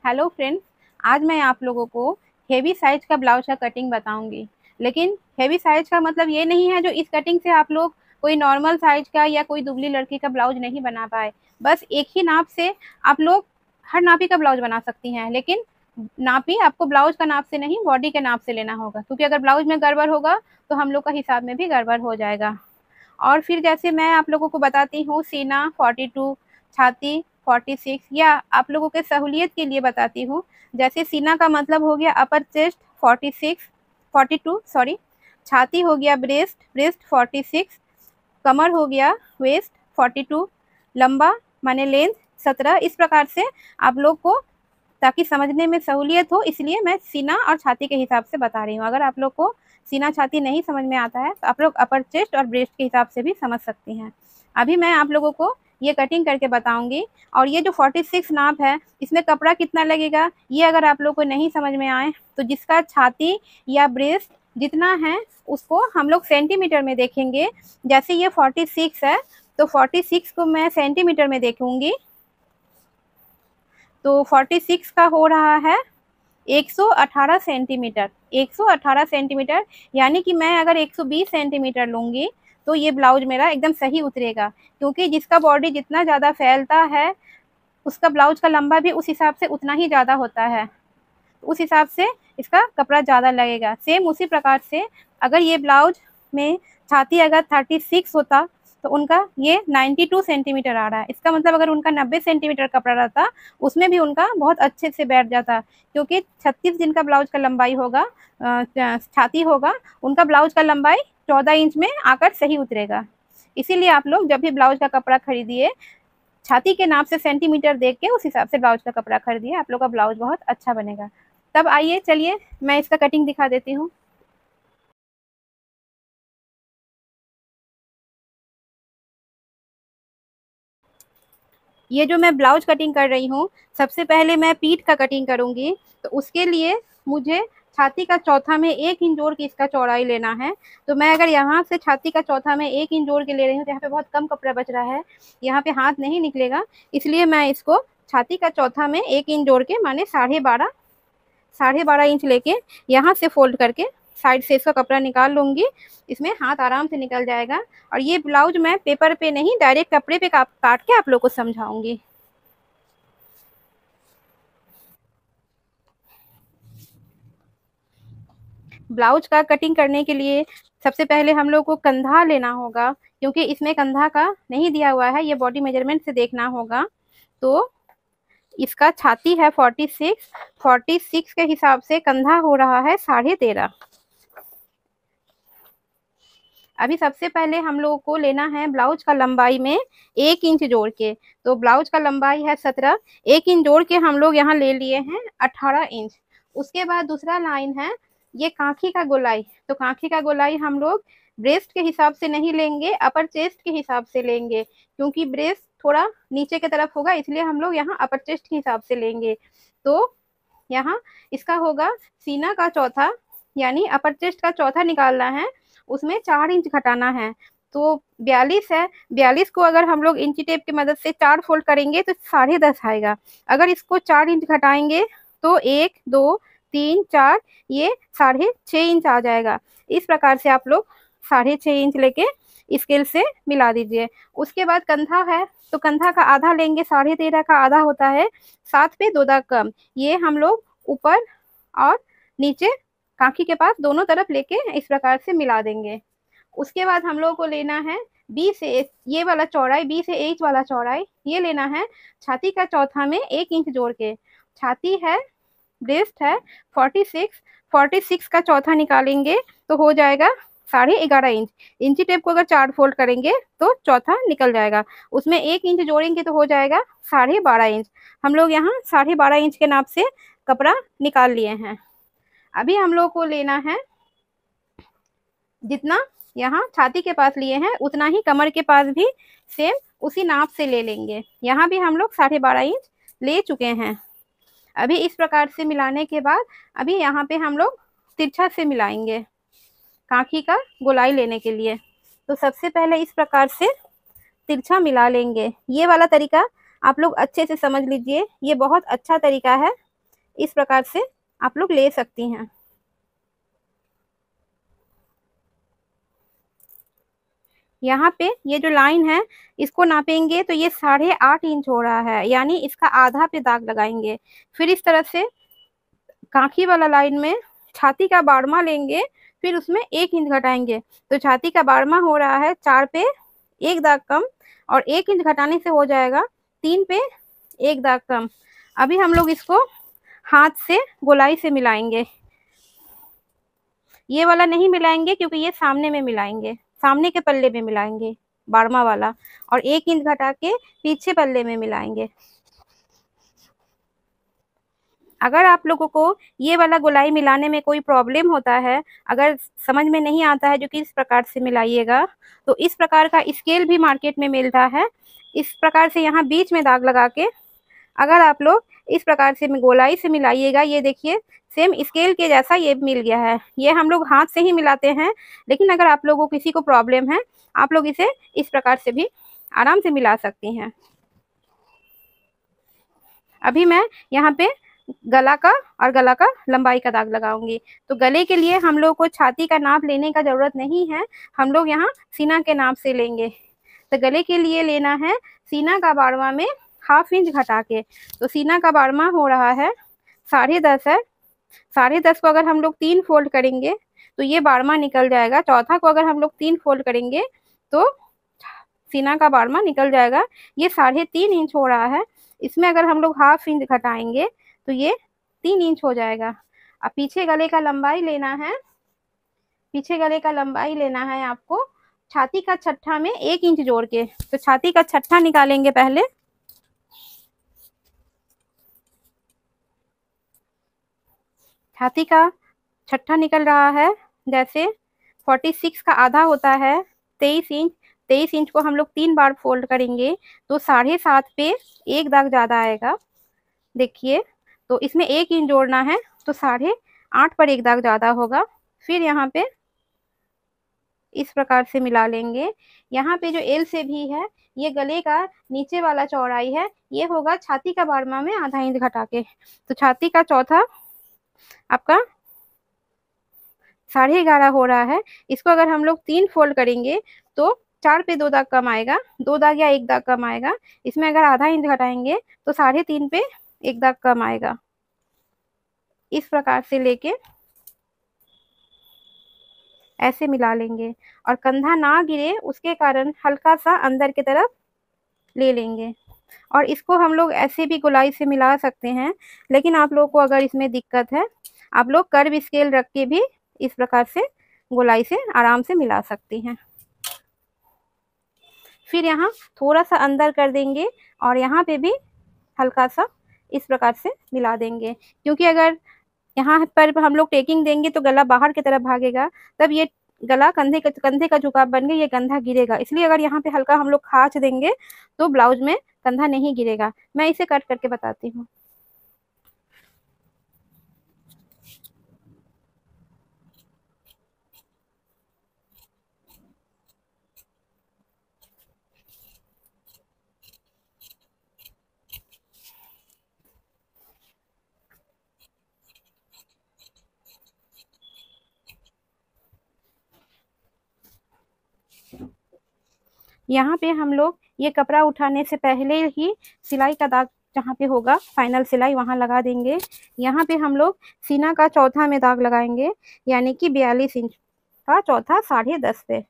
Hello friends, आज मैं आप लोगों को हेवी साइज का ब्लाउज का कटिंग बताऊंगी। लेकिन हेवी साइज का मतलब ये नहीं है जो इस कटिंग से आप लोग कोई नॉर्मल साइज का या कोई दुबली लड़की का ब्लाउज नहीं बना पाए। बस एक ही नाप से आप लोग हर नापी का ब्लाउज बना सकती हैं, लेकिन नापी आपको ब्लाउज का नाप से नहीं, बॉडी के नाप से लेना होगा, क्योंकि अगर ब्लाउज में गड़बड़ होगा तो हम लोग का हिसाब में भी गड़बड़ हो जाएगा। और फिर जैसे मैं आप लोगों को बताती हूँ, सीना 42, छाती 46, या आप लोगों के सहूलियत के लिए बताती हूँ। जैसे सीना का मतलब हो गया अपर चेस्ट 42 सॉरी, छाती हो गया ब्रेस्ट 46, कमर हो गया वेस्ट 42, लंबा माने लेंथ 17। इस प्रकार से आप लोग को, ताकि समझने में सहूलियत हो, इसलिए मैं सीना और छाती के हिसाब से बता रही हूँ। अगर आप लोग को सीना छाती नहीं समझ में आता है तो आप लोग अपर चेस्ट और ब्रेस्ट के हिसाब से भी समझ सकती हैं। अभी मैं आप लोगों को ये कटिंग करके बताऊंगी। और ये जो 46 नाप है, इसमें कपड़ा कितना लगेगा ये अगर आप लोग को नहीं समझ में आए तो जिसका छाती या ब्रेस्ट जितना है उसको हम लोग सेंटीमीटर में देखेंगे। जैसे ये 46 है तो 46 को मैं सेंटीमीटर में देखूंगी, तो 46 का हो रहा है 118 सेंटीमीटर। 118 सेंटीमीटर यानी कि मैं अगर 120 सेंटीमीटर लूंगी तो ये ब्लाउज मेरा एकदम सही उतरेगा, क्योंकि जिसका बॉडी जितना ज़्यादा फैलता है उसका ब्लाउज का लंबा भी उस हिसाब से उतना ही ज़्यादा होता है। उस हिसाब से इसका कपड़ा ज़्यादा लगेगा। सेम उसी प्रकार से अगर ये ब्लाउज में छाती अगर 36 होता तो उनका ये 92 सेंटीमीटर आ रहा है। इसका मतलब अगर उनका 90 सेंटीमीटर कपड़ा रहता उसमें भी उनका बहुत अच्छे से बैठ जाता, क्योंकि 36 जिनका ब्लाउज का लंबाई होगा, छाती होगा, उनका ब्लाउज का लंबाई 14 इंच में आकर सही उतरेगा। इसीलिए आप लोग जब भी ब्लाउज का कपड़ा खरीदिए, छाती के नाप से सेंटीमीटर देख के उस हिसाब से ब्लाउज का कपड़ा खरीदिए, आप लोग का ब्लाउज बहुत अच्छा बनेगा। तब आइए चलिए मैं इसका कटिंग दिखा देती हूँ। ये जो मैं ब्लाउज कटिंग कर रही हूँ, सबसे पहले मैं पीठ का कटिंग करूंगी, तो उसके लिए मुझे छाती का चौथा में 1 इंच जोड़ के इसका चौड़ाई लेना है। तो मैं अगर यहाँ से छाती का चौथा में 1 इंच जोड़ के ले रही हूँ तो यहाँ पे बहुत कम कपड़ा बच रहा है, यहाँ पे हाथ नहीं निकलेगा, इसलिए मैं इसको छाती का चौथा में 1 इंच जोड़ के माने 12.5 इंच लेके यहाँ से फोल्ड करके साइड से इसका कपड़ा निकाल लूंगी। इसमें हाथ आराम से निकल जाएगा। और ये ब्लाउज मैं पेपर पे नहीं, डायरेक्ट कपड़े पे काट के आप लोग को समझाऊंगी। ब्लाउज का कटिंग करने के लिए सबसे पहले हम लोग को कंधा लेना होगा, क्योंकि इसमें कंधा का नहीं दिया हुआ है, ये बॉडी मेजरमेंट से देखना होगा। तो इसका छाती है 46 के हिसाब से कंधा हो रहा है 13.5। अभी सबसे पहले हम लोगों को लेना है ब्लाउज का लंबाई में 1 इंच जोड़ के। तो ब्लाउज का लंबाई है 17, 1 इंच जोड़ के हम लोग यहाँ ले लिए हैं 18 इंच। उसके बाद दूसरा लाइन है ये कांखी का गोलाई। तो कांखी का गोलाई हम लोग ब्रेस्ट के हिसाब से नहीं लेंगे, अपर चेस्ट के हिसाब से लेंगे, क्योंकि ब्रेस्ट थोड़ा नीचे की तरफ होगा, इसलिए हम लोग यहाँ अपर चेस्ट के हिसाब से लेंगे। तो यहाँ इसका होगा सीना का चौथा, यानी अपर चेस्ट का चौथा निकालना है, उसमें 4 इंच घटाना है। तो 42 है, 42 को अगर हम लोग इंची टेप की मदद से 4 फोल्ड करेंगे तो 10.5 आएगा। अगर इसको 4 इंच घटाएंगे तो 1 2 3 4, ये 6.5 इंच आ जाएगा। इस प्रकार से आप लोग 6.5 इंच लेके स्केल से मिला दीजिए। उसके बाद कंधा है, तो कंधा का आधा लेंगे, 13.5 का आधा होता है 7 पे 2 दाग कम। ये हम लोग ऊपर और नीचे कांखी के पास दोनों तरफ लेके इस प्रकार से मिला देंगे। उसके बाद हम लोग को लेना है बी से ये वाला चौड़ाई, बी से एच वाला चौड़ाई ये लेना है छाती का चौथा में 1 इंच जोड़ के। छाती है, ब्रेस्ट है 46 का चौथा निकालेंगे तो हो जाएगा 11.5 इंच। इंची टेप को अगर 4 फोल्ड करेंगे तो चौथा निकल जाएगा, उसमें 1 इंच जोड़ेंगे तो हो जाएगा 12.5 इंच। हम लोग यहाँ 12.5 इंच के नाप से कपड़ा निकाल लिए हैं। अभी हम लोग को लेना है जितना यहाँ छाती के पास लिए हैं उतना ही कमर के पास भी सेम उसी नाप से ले लेंगे। यहाँ भी हम लोग 12.5 इंच ले चुके हैं। अभी इस प्रकार से मिलाने के बाद अभी यहाँ पे हम लोग तिरछा से मिलाएंगे कांखी का गोलाई लेने के लिए। तो सबसे पहले इस प्रकार से तिरछा मिला लेंगे। ये वाला तरीका आप लोग अच्छे से समझ लीजिए, ये बहुत अच्छा तरीका है इस प्रकार से आप लोग ले सकती हैं। यहाँ पे ये जो लाइन है इसको नापेंगे तो ये 8.5 इंच हो रहा है, यानी इसका आधा पे दाग लगाएंगे। फिर इस तरह से कांखी वाला लाइन में छाती का बारहवां लेंगे, फिर उसमें 1 इंच घटाएंगे। तो छाती का बारहवां हो रहा है 4 पे 1 दाग कम, और 1 इंच घटाने से हो जाएगा 3 पे 1 दाग कम। अभी हम लोग इसको हाथ से गोलाई से मिलाएंगे। ये वाला नहीं मिलाएंगे क्योंकि ये सामने में मिलाएंगे, सामने के पल्ले में मिलाएंगे बारहवां वाला, और 1 इंच घटा के पीछे पल्ले में मिलाएंगे। अगर आप लोगों को ये वाला गोलाई मिलाने में कोई प्रॉब्लम होता है, अगर समझ में नहीं आता है जो कि इस प्रकार से मिलाइएगा, तो इस प्रकार का स्केल भी मार्केट में मिलता है। इस प्रकार से यहाँ बीच में दाग लगा के अगर आप लोग इस प्रकार से गोलाई से मिलाइएगा, ये देखिए सेम स्केल के जैसा ये मिल गया है। ये हम लोग हाथ से ही मिलाते हैं, लेकिन अगर आप लोगों को किसी को प्रॉब्लम है, आप लोग इसे इस प्रकार से भी आराम से मिला सकती हैं। अभी मैं यहाँ पे गला का और गला का लंबाई का दाग लगाऊंगी। तो गले के लिए हम लोग को छाती का नाप लेने का जरूरत नहीं है, हम लोग यहाँ सीना के नाप से लेंगे। तो गले के लिए लेना है सीना का बारहवां में 1/2 इंच घटा के। तो सीना का बारहवां हो रहा है 10.5 है। 10.5 को अगर हम लोग 3 फोल्ड करेंगे तो ये बारहवां निकल जाएगा। चौथा को अगर हम लोग 3 फोल्ड करेंगे तो सीना का बारहवां निकल जाएगा। ये 3.5 इंच हो रहा है, इसमें अगर हम लोग 1/2 इंच घटाएंगे तो ये 3 इंच हो जाएगा। अब पीछे गले का लंबाई लेना है, पीछे गले का लंबाई लेना है आपको छाती का छठा में 1 इंच जोड़ के। तो छाती का छठा निकालेंगे पहले। छाती का छठा निकल रहा है, जैसे 46 का आधा होता है 23 इंच। 23 इंच को हम लोग 3 बार फोल्ड करेंगे तो 7.5 पे 1 दाग ज्यादा आएगा। देखिए, तो इसमें 1 इंच जोड़ना है तो 8.5 पर 1 दाग ज्यादा होगा। फिर यहाँ पे इस प्रकार से मिला लेंगे। यहाँ पे जो एल से भी है, ये गले का नीचे वाला चौड़ाई है, ये होगा छाती का बारहवां में आधा इंच घटा के। तो छाती का चौथा आपका 11.5 हो रहा है। इसको अगर हम लोग 3 फोल्ड करेंगे तो 4 पे 2 दाग कम आएगा, 2 दाग या 1 दाग कम आएगा। इसमें अगर आधा इंच घटाएंगे तो 3.5 पे 1 दाग कम आएगा। इस प्रकार से लेके ऐसे मिला लेंगे, और कंधा ना गिरे उसके कारण हल्का सा अंदर की तरफ ले लेंगे। और इसको हम लोग ऐसे भी गोलाई से मिला सकते हैं, लेकिन आप लोगों को अगर इसमें दिक्कत है, आप लोग कर्व स्केल रख के भी इस प्रकार से गोलाई से आराम से मिला सकती हैं। फिर यहाँ थोड़ा सा अंदर कर देंगे और यहाँ पे भी हल्का सा इस प्रकार से मिला देंगे, क्योंकि अगर यहाँ पर हम लोग टेकिंग देंगे तो गला बाहर की तरफ भागेगा, तब ये गला कंधे का झुकाव बन गया, ये कंधा गिरेगा। इसलिए अगर यहाँ पे हल्का हम लोग खांच देंगे तो ब्लाउज में कंधा नहीं गिरेगा। मैं इसे कट करके बताती हूँ। यहाँ पे हम लोग ये कपड़ा उठाने से पहले ही सिलाई का दाग जहाँ पे होगा फाइनल सिलाई वहां लगा देंगे। यहाँ पे हम लोग सीना का चौथा में दाग लगाएंगे, यानी कि 42 इंच का चौथा 10.5 पे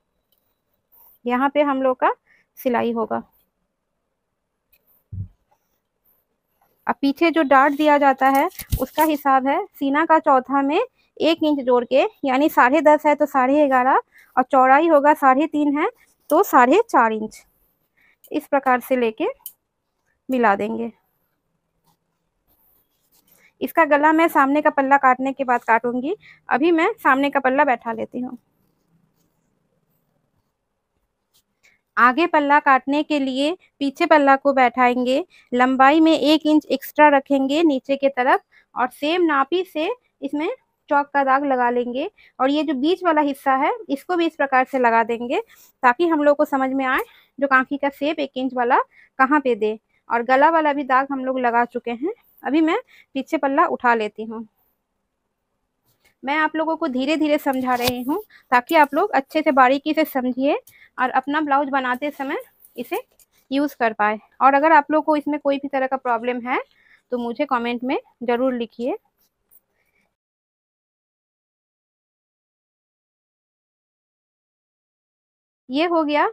यहाँ पे हम लोग का सिलाई होगा। अब पीछे जो डार्ट दिया जाता है उसका हिसाब है सीना का चौथा में 1 इंच जोड़ के, यानी 10.5 है तो 11.5, और चौड़ाई होगा 3.5 है तो 4.5 इंच। इस प्रकार से लेके मिला देंगे। इसका गला मैं सामने का पल्ला काटने के बाद काटूंगी। अभी मैं सामने का पल्ला बैठा लेती हूँ। आगे पल्ला काटने के लिए पीछे पल्ला को बैठाएंगे, लंबाई में 1 इंच एक्स्ट्रा रखेंगे नीचे के तरफ, और सेम नापी से इसमें चौक का दाग लगा लेंगे। और ये जो बीच वाला हिस्सा है इसको भी इस प्रकार से लगा देंगे, ताकि हम लोग को समझ में आए जो कांखी का शेप 1 इंच वाला कहाँ पे दे। और गला वाला भी दाग हम लोग लगा चुके हैं। अभी मैं पीछे पल्ला उठा लेती हूँ। मैं आप लोगों को धीरे धीरे समझा रही हूँ ताकि आप लोग अच्छे से बारीकी से समझिए और अपना ब्लाउज बनाते समय इसे यूज कर पाए। और अगर आप लोग को इसमें कोई भी तरह का प्रॉब्लम है तो मुझे कमेंट में जरूर लिखिए। ये हो गया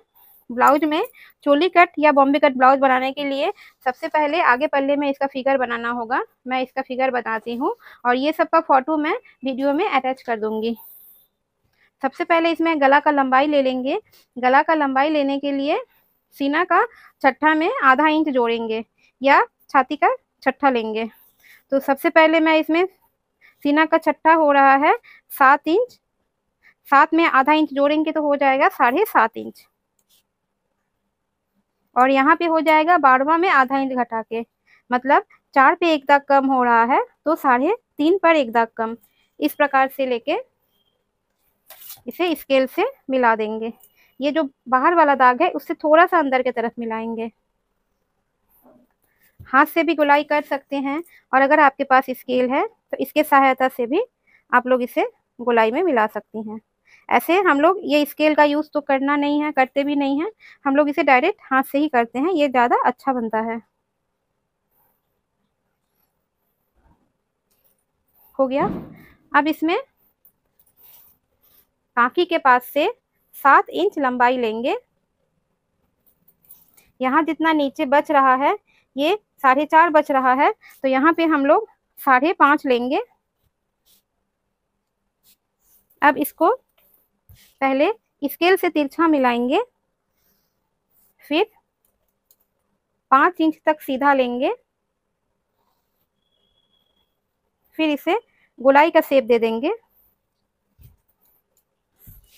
ब्लाउज में चोली कट या बॉम्बे कट ब्लाउज बनाने के लिए सबसे पहले आगे पल्ले में इसका फिगर बनाना होगा। मैं इसका फिगर बताती हूँ और ये सबका फोटो मैं वीडियो में अटैच कर दूंगी। सबसे पहले इसमें गला का लंबाई ले लेंगे। गला का लंबाई लेने के लिए सीना का छठा में आधा इंच जोड़ेंगे या छाती का छठा लेंगे। तो सबसे पहले मैं इसमें सीना का छठा हो रहा है 7 इंच। 7 में आधा इंच जोड़ेंगे तो हो जाएगा 7.5 इंच। और यहाँ पे हो जाएगा 12वां में आधा इंच घटा के, मतलब 4 पे एक दाग कम हो रहा है तो 3.5 पर एक दाग कम। इस प्रकार से लेके इसे स्केल से मिला देंगे। ये जो बाहर वाला दाग है उससे थोड़ा सा अंदर की तरफ मिलाएंगे। हाथ से भी गोलाई कर सकते हैं और अगर आपके पास स्केल है तो इसके सहायता से भी आप लोग इसे गोलाई में मिला सकती हैं। ऐसे हम लोग ये स्केल का यूज तो करना नहीं है, करते भी नहीं है, हम लोग इसे डायरेक्ट हाथ से ही करते हैं, ये ज्यादा अच्छा बनता है। हो गया। अब इसमें टाँकी के पास से 7 इंच लंबाई लेंगे। यहाँ जितना नीचे बच रहा है ये 4.5 बच रहा है तो यहाँ पे हम लोग 5.5 लेंगे। अब इसको पहले स्केल से तिरछा मिलाएंगे, फिर 5 इंच तक सीधा लेंगे, फिर इसे गोलाई का शेप दे देंगे।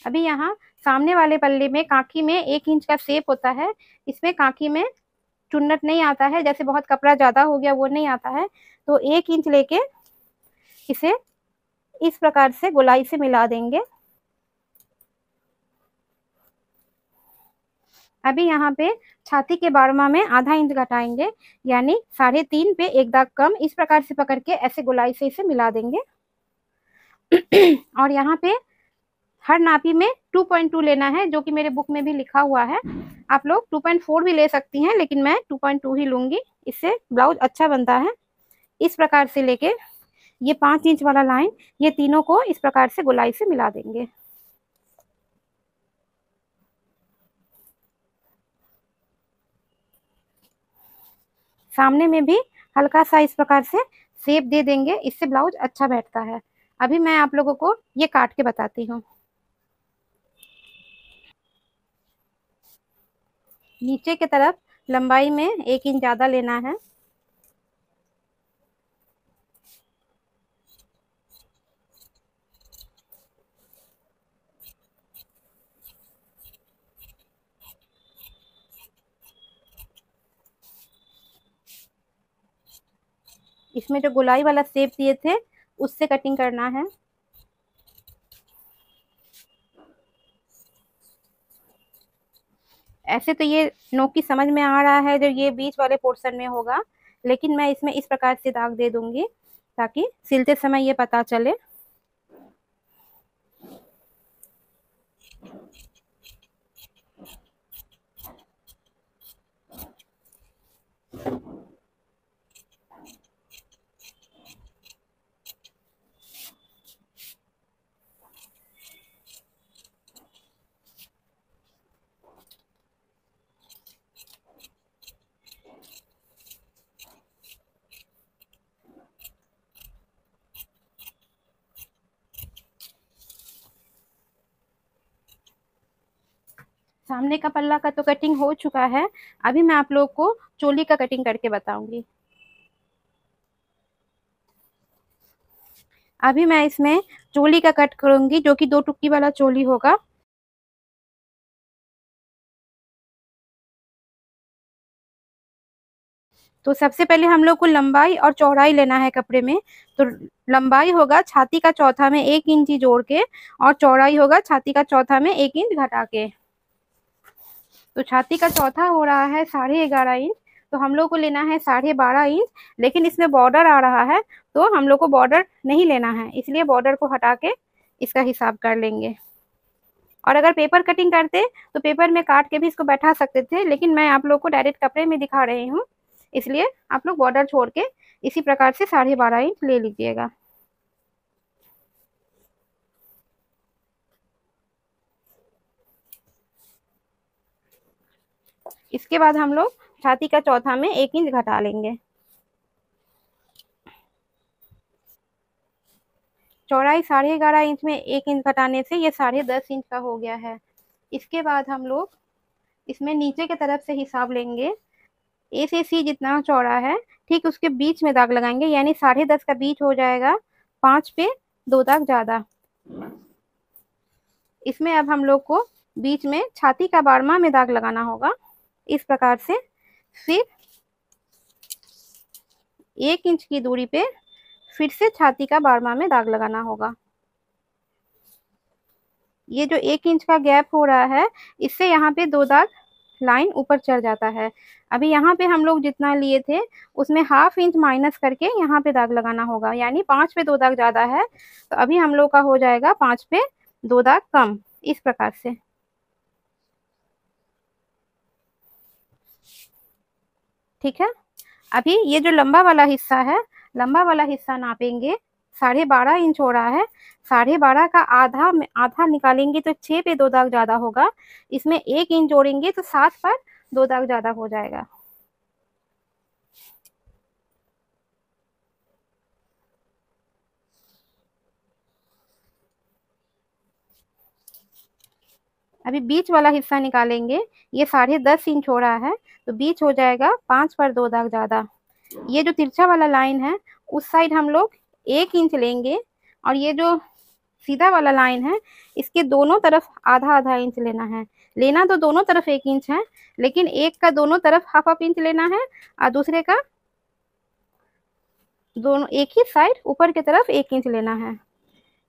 अभी यहाँ सामने वाले पल्ले में कांखी में 1 इंच का शेप होता है, इसमें कांखी में चुन्नट नहीं आता है, जैसे बहुत कपड़ा ज्यादा हो गया वो नहीं आता है, तो 1 इंच लेके इसे इस प्रकार से गोलाई से मिला देंगे। अभी यहाँ पे छाती के 12वां में आधा इंच घटाएंगे, यानी 3.5 पे एक दाग कम। इस प्रकार से पकड़ के ऐसे गोलाई से इसे मिला देंगे। और यहाँ पे हर नापी में 2.2 लेना है, जो कि मेरे बुक में भी लिखा हुआ है। आप लोग 2.4 भी ले सकती हैं, लेकिन मैं 2.2 ही लूंगी, इससे ब्लाउज अच्छा बनता है। इस प्रकार से लेके ये 5 इंच वाला लाइन, ये तीनों को इस प्रकार से गोलाई से मिला देंगे। सामने में भी हल्का सा इस प्रकार से शेप दे देंगे, इससे ब्लाउज अच्छा बैठता है। अभी मैं आप लोगों को ये काट के बताती हूँ। नीचे की तरफ लंबाई में 1 इंच ज्यादा लेना है। इसमें जो गोलाई वाला शेप दिए थे उससे कटिंग करना है। ऐसे तो ये नोकी समझ में आ रहा है जो ये बीच वाले पोर्शन में होगा, लेकिन मैं इसमें इस प्रकार से दाग दे दूंगी ताकि सिलते समय ये पता चले। सामने का पल्ला का तो कटिंग हो चुका है। अभी मैं आप लोग को चोली का कटिंग करके बताऊंगी। अभी मैं इसमें चोली का कट करूंगी, जो कि 2 टुक्की वाला चोली होगा। तो सबसे पहले हम लोग को लंबाई और चौड़ाई लेना है कपड़े में। तो लंबाई होगा छाती का चौथा में 1 इंच जोड़ के, और चौड़ाई होगा छाती का चौथा में 1 इंच घटा के। तो छाती का चौथा हो रहा है 11.5 इंच, तो हम लोग को लेना है 12.5 इंच, लेकिन इसमें बॉर्डर आ रहा है तो हम लोग को बॉर्डर नहीं लेना है, इसलिए बॉर्डर को हटा के इसका हिसाब कर लेंगे। और अगर पेपर कटिंग करते तो पेपर में काट के भी इसको बैठा सकते थे, लेकिन मैं आप लोग को डायरेक्ट कपड़े में दिखा रही हूँ, इसलिए आप लोग बॉर्डर छोड़ के इसी प्रकार से 12.5 इंच ले लीजिएगा। इसके बाद हम लोग छाती का चौथा में 1 इंच घटा लेंगे। चौड़ाई 11.5 इंच में 1 इंच घटाने से ये 10.5 इंच का हो गया है। इसके बाद हम लोग इसमें नीचे की तरफ से हिसाब लेंगे। ए से सी जितना चौड़ा है ठीक उसके बीच में दाग लगाएंगे, यानी 10.5 का बीच हो जाएगा 5 पे 2 दाग ज्यादा। इसमें अब हम लोग को बीच में छाती का 12वां में दाग लगाना होगा इस प्रकार से। फिर 1 इंच की दूरी पे फिर से छाती का 12वां में दाग लगाना होगा। ये जो 1 इंच का गैप हो रहा है इससे यहाँ पे 2 दाग लाइन ऊपर चढ़ जाता है। अभी यहाँ पे हम लोग जितना लिए थे उसमें 1/2 इंच माइनस करके यहाँ पे दाग लगाना होगा, यानी 5 पे 2 दाग ज्यादा है तो अभी हम लोग का हो जाएगा 5 पे 2 दाग कम, इस प्रकार से। ठीक है, अभी ये जो लंबा वाला हिस्सा है, लंबा वाला हिस्सा नापेंगे। 12.5 इंच हो रहा है, 12.5 का आधा में आधा निकालेंगे तो 6 पे 2 दाग ज्यादा होगा। इसमें 1 इंच जोड़ेंगे तो 7 पर 2 दाग ज्यादा हो जाएगा। अभी बीच वाला हिस्सा निकालेंगे। ये 10.5 इंच हो रहा है तो बीच हो जाएगा 5 पर 2 दाग ज्यादा। ये जो तिरछा वाला लाइन है उस साइड हम लोग 1 इंच लेंगे, और ये जो सीधा वाला लाइन है इसके दोनों तरफ आधा आधा इंच लेना है। लेना तो दोनों तरफ 1 इंच है, लेकिन एक का दोनों तरफ 1/2 इंच लेना है और दूसरे का दोनों एक ही साइड ऊपर की तरफ 1 इंच लेना है।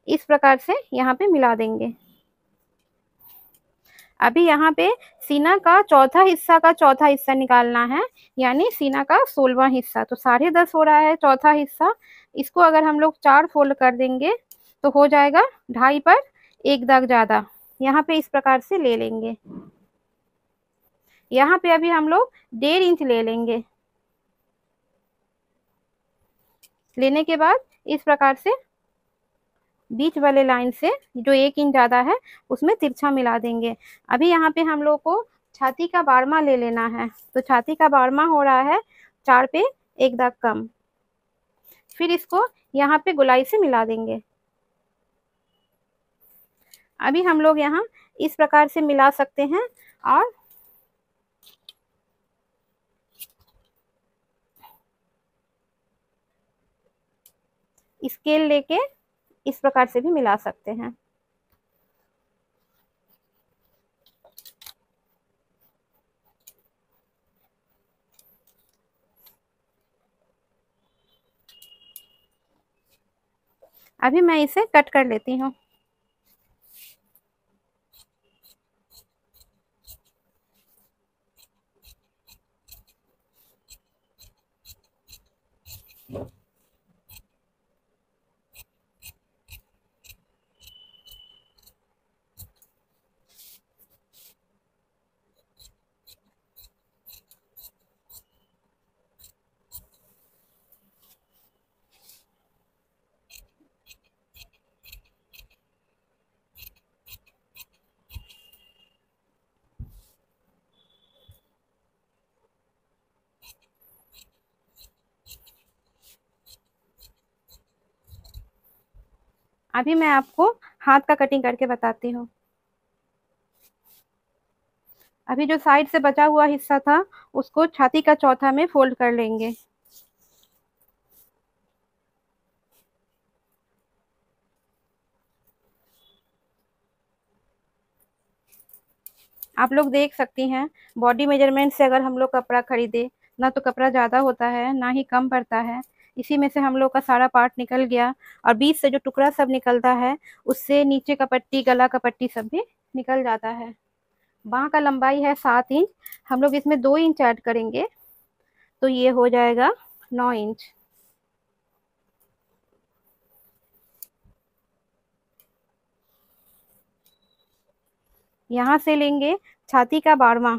इस प्रकार से यहाँ पे मिला देंगे। अभी यहाँ पे सीना का चौथा हिस्सा निकालना है, यानी सीना का 16वां हिस्सा। तो 10.5 हो रहा है चौथा हिस्सा, इसको अगर हम लोग 4 फोल्ड कर देंगे तो हो जाएगा 2.5 पर 1 दाग ज्यादा। यहाँ पे इस प्रकार से ले लेंगे। यहाँ पे अभी हम लोग 1.5 इंच ले लेंगे। लेने के बाद इस प्रकार से बीच वाले लाइन से जो 1 इंच ज्यादा है उसमें तिरछा मिला देंगे। अभी यहाँ पे हम लोग को छाती का 12वां ले लेना है, तो छाती का 12वां हो रहा है 4 पे 1 दाग कम। फिर इसको यहाँ पे गोलाई से मिला देंगे। अभी हम लोग यहाँ इस प्रकार से मिला सकते हैं, और स्केल लेके इस प्रकार से भी मिला सकते हैं। अभी मैं इसे कट कर लेती हूँ। अभी मैं आपको हाथ का कटिंग करके बताती हूँ। अभी जो साइड से बचा हुआ हिस्सा था उसको छाती का चौथा में फोल्ड कर लेंगे। आप लोग देख सकती हैं बॉडी मेजरमेंट से अगर हम लोग कपड़ा खरीदे ना तो कपड़ा ज़्यादा होता है ना ही कम पड़ता है। इसी में से हम लोग का सारा पार्ट निकल गया, और बीच से जो टुकड़ा सब निकलता है उससे नीचे का पट्टी गला का पट्टी सब भी निकल जाता है। बाँह का लंबाई है 7 इंच, हम लोग इसमें 2 इंच ऐड करेंगे। तो ये हो जाएगा 9 इंच। यहाँ से लेंगे छाती का 12वां,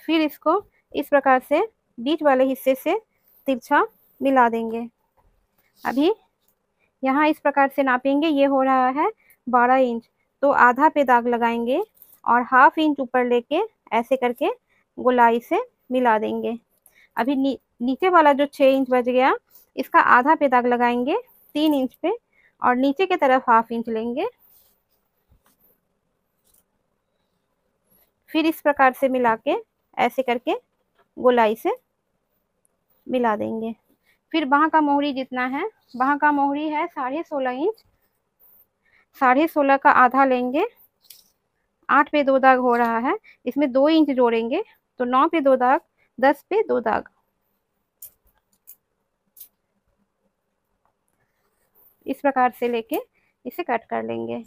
फिर इसको इस प्रकार से बीच वाले हिस्से से तिरछा मिला देंगे। अभी यहाँ इस प्रकार से नापेंगे, ये हो रहा है 12 इंच, तो आधा पे दाग लगाएंगे और हाफ इंच ऊपर लेके ऐसे करके गोलाई से मिला देंगे। अभी नीचे वाला जो 6 इंच बच गया, इसका आधा पे दाग लगाएंगे 3 इंच पे और नीचे की तरफ हाफ इंच लेंगे, फिर इस प्रकार से मिला के ऐसे करके गोलाई से मिला देंगे। फिर बाह का मोहरी जितना है, बाह का मोहरी है 16.5 इंच, 16.5 का आधा लेंगे, 8 पे 2 दाग हो रहा है, इसमें 2 इंच जोड़ेंगे तो 9 पे 2 दाग, 10 पे 2 दाग। इस प्रकार से लेके इसे कट कर लेंगे।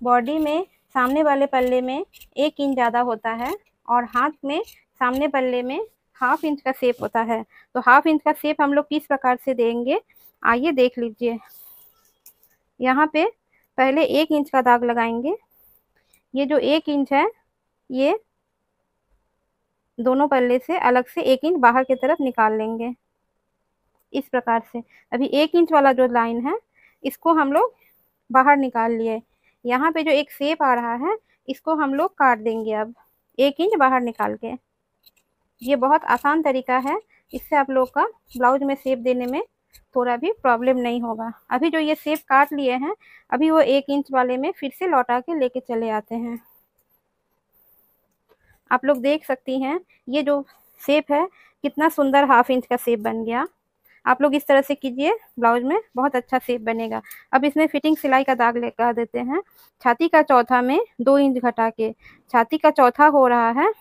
बॉडी में सामने वाले पल्ले में 1 इंच ज़्यादा होता है और हाथ में सामने पल्ले में हाफ इंच का शेप होता है। तो हाफ इंच का शेप हम लोग किस प्रकार से देंगे, आइए देख लीजिए। यहाँ पे पहले 1 इंच का दाग लगाएंगे। ये जो 1 इंच है, ये दोनों पल्ले से अलग से 1 इंच बाहर की तरफ निकाल लेंगे इस प्रकार से। अभी 1 इंच वाला जो लाइन है, इसको हम लोग बाहर निकाल लिए। यहाँ पे जो एक शेप आ रहा है, इसको हम लोग काट देंगे अब 1 इंच बाहर निकाल के। ये बहुत आसान तरीका है, इससे आप लोग का ब्लाउज में शेप देने में थोड़ा भी प्रॉब्लम नहीं होगा। अभी जो ये शेप काट लिए हैं, अभी वो 1 इंच वाले में फिर से लौटा के लेके चले आते हैं। आप लोग देख सकती हैं ये जो शेप है, कितना सुंदर हाफ इंच का शेप बन गया। आप लोग इस तरह से कीजिए, ब्लाउज में बहुत अच्छा शेप बनेगा। अब इसमें फिटिंग सिलाई का दाग लगा देते हैं। छाती का चौथा में 2 इंच घटा के, छाती का चौथा हो रहा है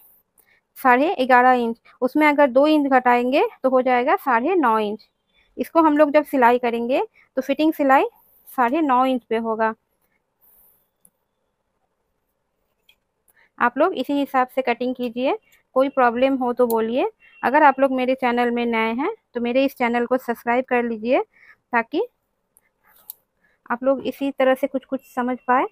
11.5 इंच, उसमें अगर 2 इंच घटाएंगे तो हो जाएगा 9.5 इंच। इसको हम लोग जब सिलाई करेंगे तो फिटिंग सिलाई 9.5 इंच पे होगा। आप लोग इसी हिसाब से कटिंग कीजिए, कोई प्रॉब्लम हो तो बोलिए। अगर आप लोग मेरे चैनल में नए हैं तो मेरे इस चैनल को सब्सक्राइब कर लीजिए, ताकि आप लोग इसी तरह से कुछ कुछ समझ पाए।